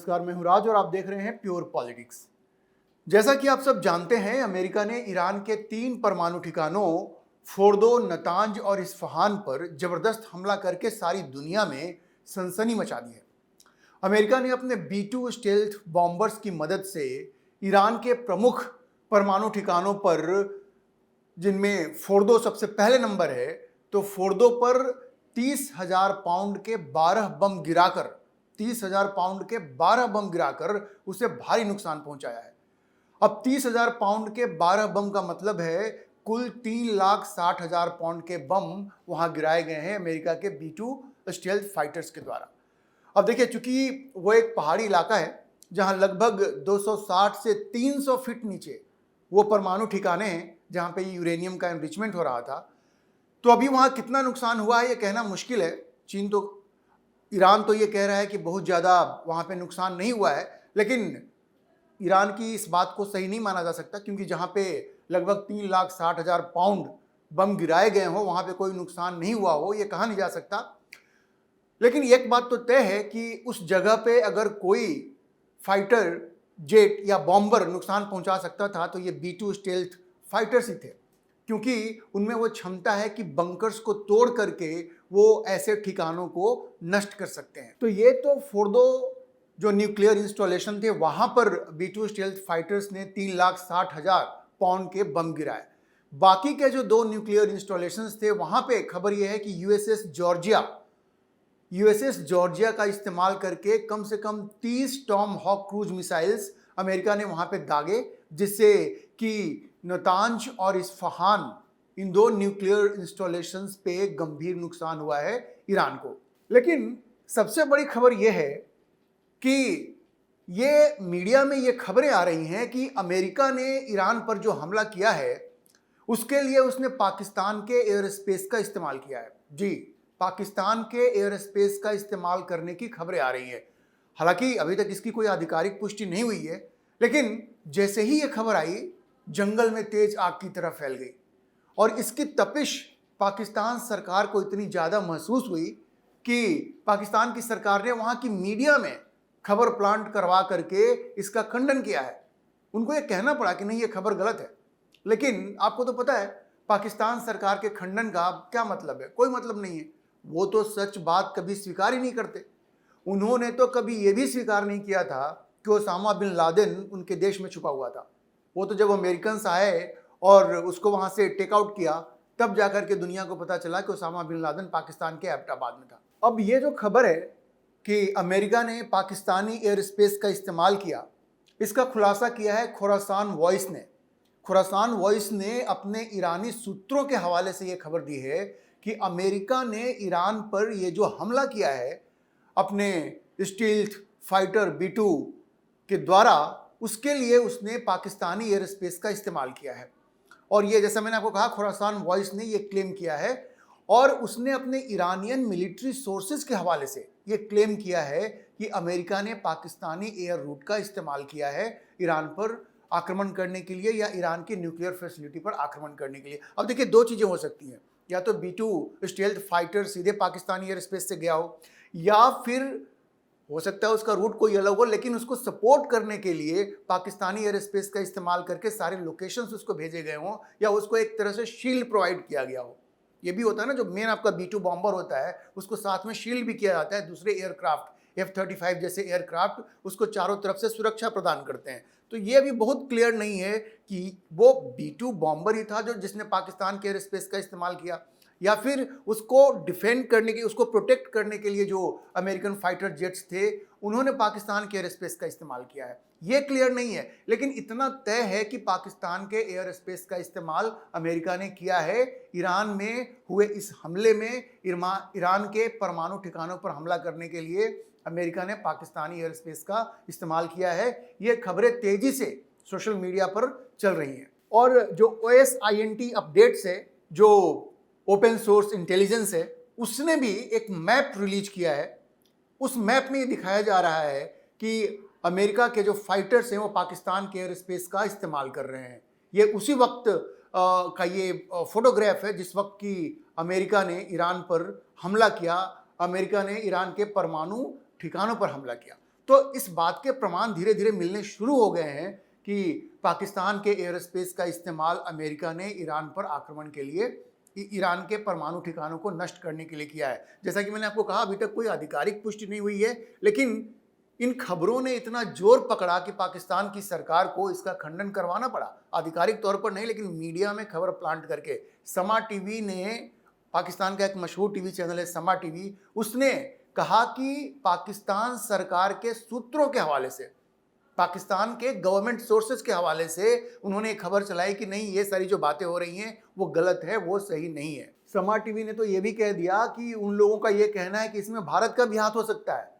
नमस्कार, मैं हूं राज और आप देख रहे हैं प्योर पॉलिटिक्स। जैसा कि आप सब जानते हैं, अमेरिका ने ईरान के 3 परमाणु ठिकानों फोर्दो, नतांज और इस्फहान पर जबरदस्त हमला करके सारी दुनिया में सनसनी मचा दी है। अमेरिका ने अपने B-2 स्टेल्थ बॉम्बर्स की मदद से ईरान के प्रमुख परमाणु ठिकानों पर, जिनमें फोर्दो सबसे पहले नंबर है, तो फोर्दो पर 30,000 पाउंड के 12 बम गिराकर 30,000 पाउंड के 12 बम गिराकर उसे भारी नुकसान पहुंचाया है। अब 30,000 पाउंड के 12 बम का मतलब है कुल 3,60,000 पाउंड के बम वहां गिराए गए हैं अमेरिका के B-2 स्टेल्थ फाइटर्स के द्वारा। अब देखिए, चूंकि वो एक पहाड़ी इलाका है जहां लगभग 260 से 300 फीट नीचे वो परमाणु ठिकाने हैं जहां पे यूरेनियम का एनरिचमेंट हो रहा था, तो अभी वहां कितना नुकसान हुआ है ये कहना मुश्किल है। ईरान तो ये कह रहा है कि बहुत ज़्यादा वहां पे नुकसान नहीं हुआ है, लेकिन ईरान की इस बात को सही नहीं माना जा सकता, क्योंकि जहां पे लगभग 3,60,000 पाउंड बम गिराए गए हो वहां पे कोई नुकसान नहीं हुआ हो, ये कहा नहीं जा सकता। लेकिन एक बात तो तय है कि उस जगह पे अगर कोई फाइटर जेट या बॉम्बर नुकसान पहुंचा सकता था तो ये B-2 स्टेल्थ फाइटर्स ही थे, क्योंकि उनमें वो क्षमता है कि बंकर्स को तोड़ करके वो ऐसे ठिकानों को नष्ट कर सकते हैं। तो ये तो फोर्दो जो न्यूक्लियर इंस्टॉलेशन थे वहां पर B-2 स्टेल्थ फाइटर्स ने 3,60,000 पाउंड के बम गिराए। बाकी के जो 2 न्यूक्लियर इंस्टॉलेशंस थे वहां पे खबर यह है कि यूएसएस जॉर्जिया का इस्तेमाल करके कम से कम 30 Tomahawk cruise missiles America ने वहां पे दागे, जिससे कि नतांज और इस्फहान, इन 2 न्यूक्लियर इंस्टॉलेशंस पे गंभीर नुकसान हुआ है ईरान को। लेकिन सबसे बड़ी खबर यह है कि ये मीडिया में ये खबरें आ रही हैं कि अमेरिका ने ईरान पर जो हमला किया है उसके लिए उसने पाकिस्तान के एयर स्पेस का इस्तेमाल किया है। जी, पाकिस्तान के एयर स्पेस का इस्तेमाल करने की खबरें आ रही हैं। हालांकि अभी तक इसकी कोई आधिकारिक पुष्टि नहीं हुई है, लेकिन जैसे ही ये खबर आई, जंगल में तेज आग की तरह फैल गई और इसकी तपिश पाकिस्तान सरकार को इतनी ज़्यादा महसूस हुई कि पाकिस्तान की सरकार ने वहाँ की मीडिया में खबर प्लांट करवा करके इसका खंडन किया है। उनको ये कहना पड़ा कि नहीं, ये खबर गलत है। लेकिन आपको तो पता है पाकिस्तान सरकार के खंडन का क्या मतलब है? कोई मतलब नहीं है। वो तो सच बात कभी स्वीकार ही नहीं करते। उन्होंने तो कभी ये भी स्वीकार नहीं किया था कि ओसामा बिन लादेन उनके देश में छुपा हुआ था। वो तो जब अमेरिकन्स आए और उसको वहाँ से टेक आउट किया, तब जाकर के दुनिया को पता चला कि ओसामा बिन लादेन पाकिस्तान के एबटाबाद में था। अब ये जो खबर है कि अमेरिका ने पाकिस्तानी एयर स्पेस का इस्तेमाल किया, इसका खुलासा किया है खुरासान वॉइस ने। खुरासान वॉइस ने अपने ईरानी सूत्रों के हवाले से ये खबर दी है कि अमेरिका ने ईरान पर ये जो हमला किया है अपने स्टील्थ फाइटर B-2 के द्वारा, उसके लिए उसने पाकिस्तानी एयर स्पेस का इस्तेमाल किया है। और ये, जैसा मैंने आपको कहा, खुरासान वॉइस ने ये क्लेम किया है और उसने अपने ईरानियन मिलिट्री सोर्सेज के हवाले से ये क्लेम किया है कि अमेरिका ने पाकिस्तानी एयर रूट का इस्तेमाल किया है ईरान पर आक्रमण करने के लिए या ईरान की न्यूक्लियर फैसिलिटी पर आक्रमण करने के लिए। अब देखिए, 2 चीज़ें हो सकती हैं, या तो B-2 स्टेल्थ फाइटर सीधे पाकिस्तानी एयर स्पेस से गया हो, या फिर हो सकता है उसका रूट कोई अलग हो, लेकिन उसको सपोर्ट करने के लिए पाकिस्तानी एयर स्पेस का इस्तेमाल करके सारे लोकेशंस उसको भेजे गए हों, या उसको एक तरह से शील्ड प्रोवाइड किया गया हो। ये भी होता है ना, जो मेन आपका B-2 बॉम्बर होता है उसको साथ में शील्ड भी किया जाता है। दूसरे एयरक्राफ्ट F-35 जैसे एयरक्राफ्ट उसको चारों तरफ से सुरक्षा प्रदान करते हैं। तो ये अभी बहुत क्लियर नहीं है कि वो B-2 बॉम्बर ही था जो जिसने पाकिस्तान के एयर स्पेस का इस्तेमाल किया, या फिर उसको डिफेंड करने के, उसको प्रोटेक्ट करने के लिए जो अमेरिकन फाइटर जेट्स थे उन्होंने पाकिस्तान के एयर स्पेस का इस्तेमाल किया है। ये क्लियर नहीं है, लेकिन इतना तय है कि पाकिस्तान के एयर स्पेस का इस्तेमाल अमेरिका ने किया है। ईरान में हुए इस हमले में ईरान के परमाणु ठिकानों पर हमला करने के लिए अमेरिका ने पाकिस्तानी एयर स्पेस का इस्तेमाल किया है। ये खबरें तेजी से सोशल मीडिया पर चल रही हैं। और जो OSINT अपडेट्स है, जो ओपन सोर्स इंटेलिजेंस है, उसने भी एक मैप रिलीज किया है। उस मैप में ये दिखाया जा रहा है कि अमेरिका के जो फाइटर्स हैं वो पाकिस्तान के एयर स्पेस का इस्तेमाल कर रहे हैं। ये उसी वक्त का ये फोटोग्राफ है जिस वक्त की अमेरिका ने ईरान पर हमला किया, अमेरिका ने ईरान के परमाणु ठिकानों पर हमला किया। तो इस बात के प्रमाण धीरे धीरे मिलने शुरू हो गए हैं कि पाकिस्तान के एयर स्पेस का इस्तेमाल अमेरिका ने ईरान पर आक्रमण के लिए, ईरान के परमाणु ठिकानों को नष्ट करने के लिए किया है। जैसा कि मैंने आपको कहा, अभी तक कोई आधिकारिक पुष्टि नहीं हुई है, लेकिन इन खबरों ने इतना जोर पकड़ा कि पाकिस्तान की सरकार को इसका खंडन करवाना पड़ा। आधिकारिक तौर पर नहीं, लेकिन मीडिया में खबर प्लांट करके समा टीवी ने, पाकिस्तान का एक मशहूर टीवी चैनल है समा टीवी, उसने कहा कि पाकिस्तान सरकार के सूत्रों के हवाले से, पाकिस्तान के गवर्नमेंट सोर्सेज के हवाले से उन्होंने एक खबर चलाई कि नहीं, ये सारी जो बातें हो रही हैं वो गलत है, वो सही नहीं है। समा टीवी ने तो ये भी कह दिया कि उन लोगों का ये कहना है कि इसमें भारत का भी हाथ हो सकता है।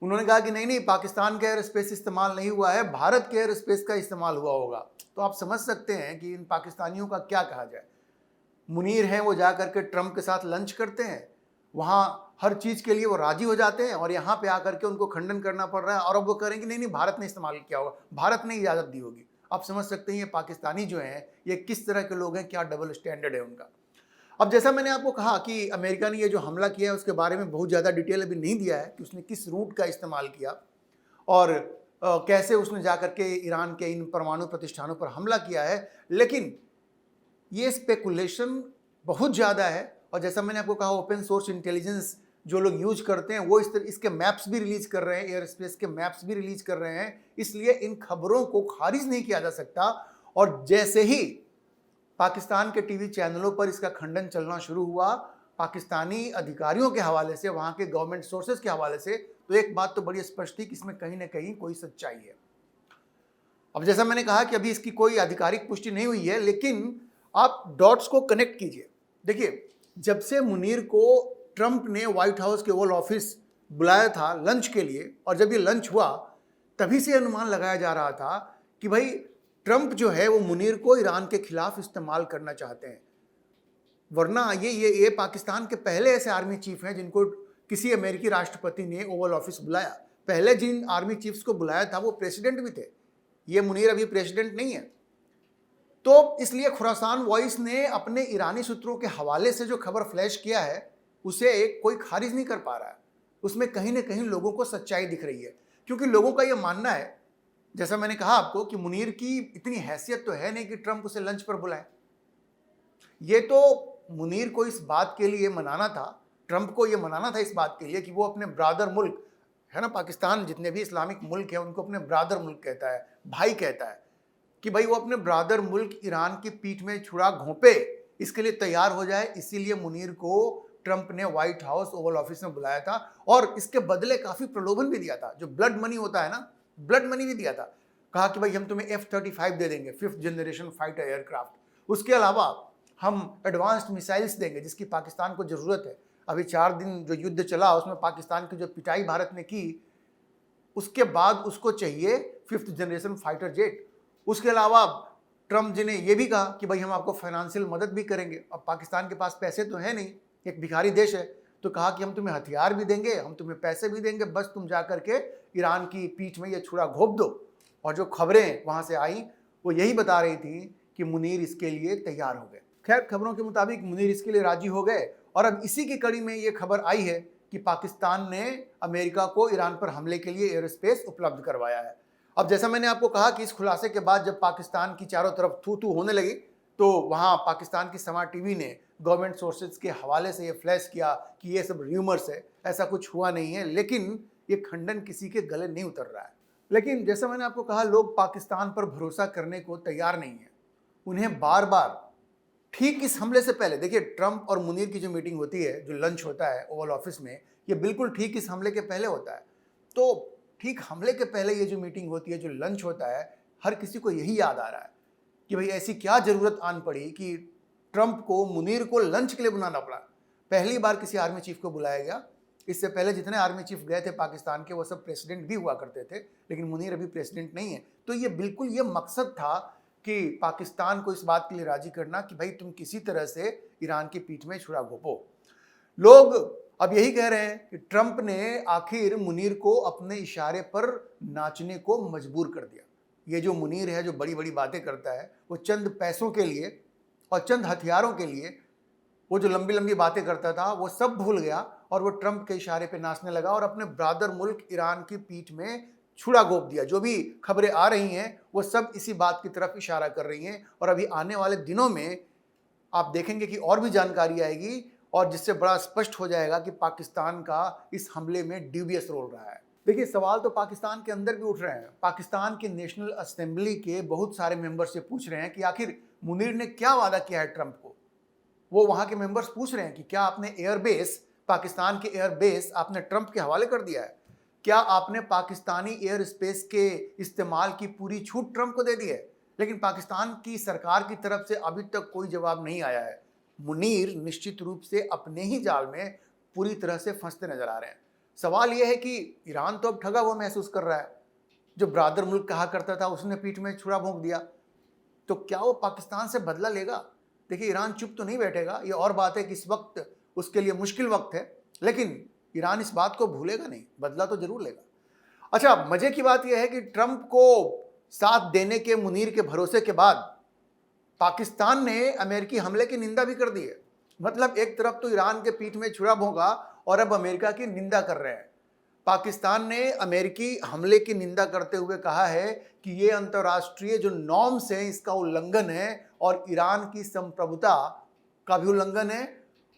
उन्होंने कहा कि नहीं, पाकिस्तान का एयर स्पेस इस्तेमाल नहीं हुआ है, भारत के एयर स्पेस का इस्तेमाल हुआ होगा। तो आप समझ सकते हैं कि इन पाकिस्तानियों का क्या कहा जाए। मुनीर हैं, वो जा करके ट्रंप के साथ लंच करते हैं, वहाँ हर चीज़ के लिए वो राजी हो जाते हैं, और यहाँ पे आकर के उनको खंडन करना पड़ रहा है, और अब वो करेंगे नहीं, भारत ने इस्तेमाल किया होगा, भारत ने इजाज़त दी होगी। आप समझ सकते हैं ये पाकिस्तानी जो हैं ये किस तरह के लोग हैं, क्या डबल स्टैंडर्ड है उनका। अब जैसा मैंने आपको कहा कि अमेरिका ने ये जो हमला किया है उसके बारे में बहुत ज़्यादा डिटेल अभी नहीं दिया है कि उसने किस रूट का इस्तेमाल किया और कैसे उसने जाकर के ईरान के इन परमाणु प्रतिष्ठानों पर हमला किया है, लेकिन ये स्पेकुलेशन बहुत ज़्यादा है। और जैसा मैंने आपको कहा, ओपन सोर्स इंटेलिजेंस जो लोग यूज करते हैं वो इसके मैप्स भी रिलीज कर रहे हैं, एयर स्पेस के मैप्स भी रिलीज कर रहे हैं, इसलिए इन खबरों को खारिज नहीं किया जा सकता। और जैसे ही पाकिस्तान के टीवी चैनलों पर इसका खंडन चलना शुरू हुआ, पाकिस्तानी अधिकारियों के हवाले से, वहां के गवर्नमेंट सोर्सेज के हवाले से, तो एक बात तो बड़ी स्पष्ट थी कि इसमें कहीं ना कहीं कोई सच्चाई है। अब जैसा मैंने कहा कि अभी इसकी कोई आधिकारिक पुष्टि नहीं हुई है, लेकिन आप डॉट्स को कनेक्ट कीजिए। देखिए, जब से मुनीर को ट्रंप ने व्हाइट हाउस के ओवल ऑफिस बुलाया था लंच के लिए, और जब ये लंच हुआ तभी से अनुमान लगाया जा रहा था कि भाई ट्रंप जो है वो मुनीर को ईरान के खिलाफ इस्तेमाल करना चाहते हैं। वरना ये पाकिस्तान के पहले ऐसे आर्मी चीफ हैं जिनको किसी अमेरिकी राष्ट्रपति ने ओवल ऑफिस बुलाया। पहले जिन आर्मी चीफ्स को बुलाया था वो प्रेसिडेंट भी थे, ये मुनीर अभी प्रेसिडेंट नहीं है। तो इसलिए खुरासान वॉइस ने अपने ईरानी सूत्रों के हवाले से जो खबर फ्लैश किया है उसे कोई खारिज नहीं कर पा रहा है। उसमें कहीं ना कहीं लोगों को सच्चाई दिख रही है, क्योंकि लोगों का यह मानना है, जैसा मैंने कहा आपको, कि मुनीर की इतनी हैसियत तो है नहीं कि ट्रंप उसे लंच पर बुलाए। ये तो मुनीर को इस बात के लिए मनाना था, ट्रंप को ये मनाना था इस बात के लिए कि वो अपने ब्रादर मुल्क है ना, पाकिस्तान जितने भी इस्लामिक मुल्क हैं उनको अपने ब्रादर मुल्क कहता है, भाई कहता है, कि भाई वो अपने ब्रादर मुल्क ईरान की पीठ में छुरा घोंपे, इसके लिए तैयार हो जाए। इसीलिए मुनीर को ट्रंप ने व्हाइट हाउस ओवल ऑफिस में बुलाया था, और इसके बदले काफी प्रलोभन भी दिया था, जो ब्लड मनी होता है ना, ब्लड मनी भी दिया था। कहा कि भाई हम तुम्हें F-35 दे देंगे, 5th जनरेशन फाइटर एयरक्राफ्ट, उसके अलावा हम एडवांस्ड मिसाइल्स देंगे जिसकी पाकिस्तान को जरूरत है। अभी 4 दिन जो युद्ध चला उसमें पाकिस्तान की जो पिटाई भारत ने की, उसके बाद उसको चाहिए 5th जनरेशन फाइटर जेट। उसके अलावा ट्रंप जी ने यह भी कहा कि भाई हम आपको फाइनेंशियल मदद भी करेंगे। अब पाकिस्तान के पास पैसे तो है नहीं, एक भिखारी देश है, तो कहा कि हम तुम्हें हथियार भी देंगे, हम तुम्हें पैसे भी देंगे, बस तुम जा करके ईरान की पीठ में ये छुरा घोंप दो। और जो खबरें वहां से आई वो यही बता रही थी कि मुनीर इसके लिए तैयार हो गए। खैर, खबरों के मुताबिक मुनीर इसके लिए राजी हो गए, और अब इसी की कड़ी में ये खबर आई है कि पाकिस्तान ने अमेरिका को ईरान पर हमले के लिए एयर स्पेस उपलब्ध करवाया है। अब जैसा मैंने आपको कहा कि इस खुलासे के बाद जब पाकिस्तान की चारों तरफ थू थू होने लगी, तो वहां पाकिस्तान की समा टीवी ने गवर्नमेंट सोर्सेज के हवाले से ये फ्लैश किया कि ये सब र्यूमर्स है, ऐसा कुछ हुआ नहीं है। लेकिन ये खंडन किसी के गले नहीं उतर रहा है। लेकिन जैसा मैंने आपको कहा, लोग पाकिस्तान पर भरोसा करने को तैयार नहीं है। उन्हें बार बार ठीक इस हमले से पहले, देखिए ट्रंप और मुनीर की जो मीटिंग होती है, जो लंच होता है ओवल ऑफिस में, ये बिल्कुल ठीक इस हमले के पहले होता है। तो ठीक हमले के पहले ये जो मीटिंग होती है, जो लंच होता है, हर किसी को यही याद आ रहा है कि भाई ऐसी क्या जरूरत आन पड़ी कि ट्रंप को मुनीर को लंच के लिए बुलाना पड़ा। पहली बार किसी आर्मी चीफ को बुलाया गया। इससे पहले जितने आर्मी चीफ गए थे पाकिस्तान के, वो सब प्रेसिडेंट भी हुआ करते थे, लेकिन मुनीर अभी प्रेसिडेंट नहीं है। तो ये बिल्कुल ये मकसद था कि पाकिस्तान को इस बात के लिए राजी करना कि भाई तुम किसी तरह से ईरान की पीठ में छुरा घोंपो। लोग अब यही कह रहे हैं कि ट्रंप ने आखिर मुनीर को अपने इशारे पर नाचने को मजबूर कर दिया। ये जो मुनीर है, जो बड़ी बड़ी बातें करता है, वो चंद पैसों के लिए और चंद हथियारों के लिए वो जो लंबी लंबी बातें करता था वो सब भूल गया, और वो ट्रंप के इशारे पे नाचने लगा और अपने ब्रादर मुल्क ईरान की पीठ में छुरा घोंप दिया। जो भी खबरें आ रही हैं वो सब इसी बात की तरफ इशारा कर रही हैं और अभी आने वाले दिनों में आप देखेंगे कि और भी जानकारी आएगी और जिससे बड़ा स्पष्ट हो जाएगा कि पाकिस्तान का इस हमले में ड्यूबियस रोल रहा है। देखिए, सवाल तो पाकिस्तान के अंदर भी उठ रहे हैं। पाकिस्तान की नेशनल असेंबली के बहुत सारे मेंबर से पूछ रहे हैं कि आखिर मुनीर ने क्या वादा किया है ट्रंप को। वो वहां के मेंबर्स पूछ रहे हैं कि क्या आपने एयरबेस, पाकिस्तान के एयरबेस आपने ट्रंप के हवाले कर दिया है? क्या आपने पाकिस्तानी एयर स्पेस के इस्तेमाल की पूरी छूट ट्रंप को दे दी है? लेकिन पाकिस्तान की सरकार की तरफ से अभी तक कोई जवाब नहीं आया है। मुनीर निश्चित रूप से अपने ही जाल में पूरी तरह से फंसते नजर आ रहे हैं। सवाल यह है कि ईरान तो अब ठगा हुआ महसूस कर रहा है। जो ब्रादर मुल्क कहा करता था उसने पीठ में छुरा भोंक दिया, तो क्या वो पाकिस्तान से बदला लेगा? देखिए, ईरान चुप तो नहीं बैठेगा। ये और बात है कि इस वक्त उसके लिए मुश्किल वक्त है, लेकिन ईरान इस बात को भूलेगा नहीं, बदला तो जरूर लेगा। अच्छा, मजे की बात यह है कि ट्रंप को साथ देने के मुनीर के भरोसे के बाद पाकिस्तान ने अमेरिकी हमले की निंदा भी कर दी है। मतलब एक तरफ तो ईरान के पीठ में छुरा भोंका और अब अमेरिका की निंदा कर रहे हैं। पाकिस्तान ने अमेरिकी हमले की निंदा करते हुए कहा है कि ये अंतर्राष्ट्रीय जो नॉर्म्स हैं इसका उल्लंघन है और ईरान की संप्रभुता का भी उल्लंघन है।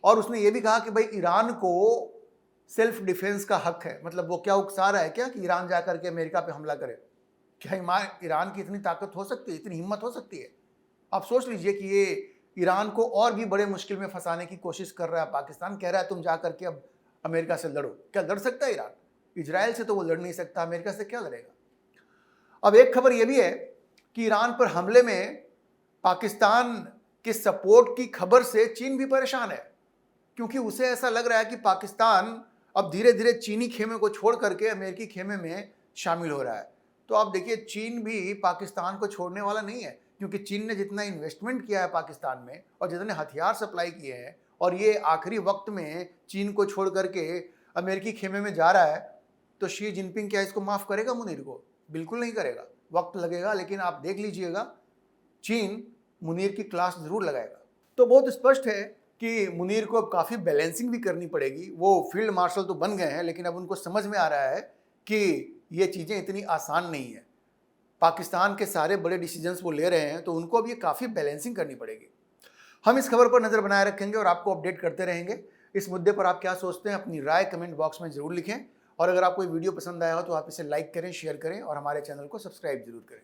और उसने ये भी कहा कि भाई ईरान को सेल्फ डिफेंस का हक है। मतलब वो क्या उकसा रहा है क्या कि ईरान जाकर के अमेरिका पे हमला करे? क्या ईरान की इतनी ताकत हो सकती है, इतनी हिम्मत हो सकती है? आप सोच लीजिए कि ये ईरान को और भी बड़े मुश्किल में फंसाने की कोशिश कर रहा है। पाकिस्तान कह रहा है तुम जाकर के अब अमेरिका से लड़ो। क्या लड़ सकता है ईरान? इजराइल से तो वो लड़ नहीं सकता, अमेरिका से क्या लड़ेगा? अब एक खबर यह भी है कि ईरान पर हमले में पाकिस्तान के सपोर्ट की खबर से चीन भी परेशान है, क्योंकि उसे ऐसा लग रहा है कि पाकिस्तान अब धीरे धीरे चीनी खेमे को छोड़ करके अमेरिकी खेमे में शामिल हो रहा है। तो आप देखिए, चीन भी पाकिस्तान को छोड़ने वाला नहीं है, क्योंकि चीन ने जितना इन्वेस्टमेंट किया है पाकिस्तान में और जितने हथियार सप्लाई किए हैं, और ये आखिरी वक्त में चीन को छोड़ करके अमेरिकी खेमे में जा रहा है, तो शी जिनपिंग क्या इसको माफ करेगा मुनीर को? बिल्कुल नहीं करेगा। वक्त लगेगा, लेकिन आप देख लीजिएगा चीन मुनीर की क्लास जरूर लगाएगा। तो बहुत स्पष्ट है कि मुनीर को अब काफ़ी बैलेंसिंग भी करनी पड़ेगी। वो फील्ड मार्शल तो बन गए हैं, लेकिन अब उनको समझ में आ रहा है कि ये चीज़ें इतनी आसान नहीं है। पाकिस्तान के सारे बड़े डिसीजंस वो ले रहे हैं, तो उनको अब ये काफ़ी बैलेंसिंग करनी पड़ेगी। हम इस खबर पर नज़र बनाए रखेंगे और आपको अपडेट करते रहेंगे। इस मुद्दे पर आप क्या सोचते हैं, अपनी राय कमेंट बॉक्स में ज़रूर लिखें। और अगर आपको ये वीडियो पसंद आया हो तो आप इसे लाइक करें, शेयर करें और हमारे चैनल को सब्सक्राइब जरूर करें।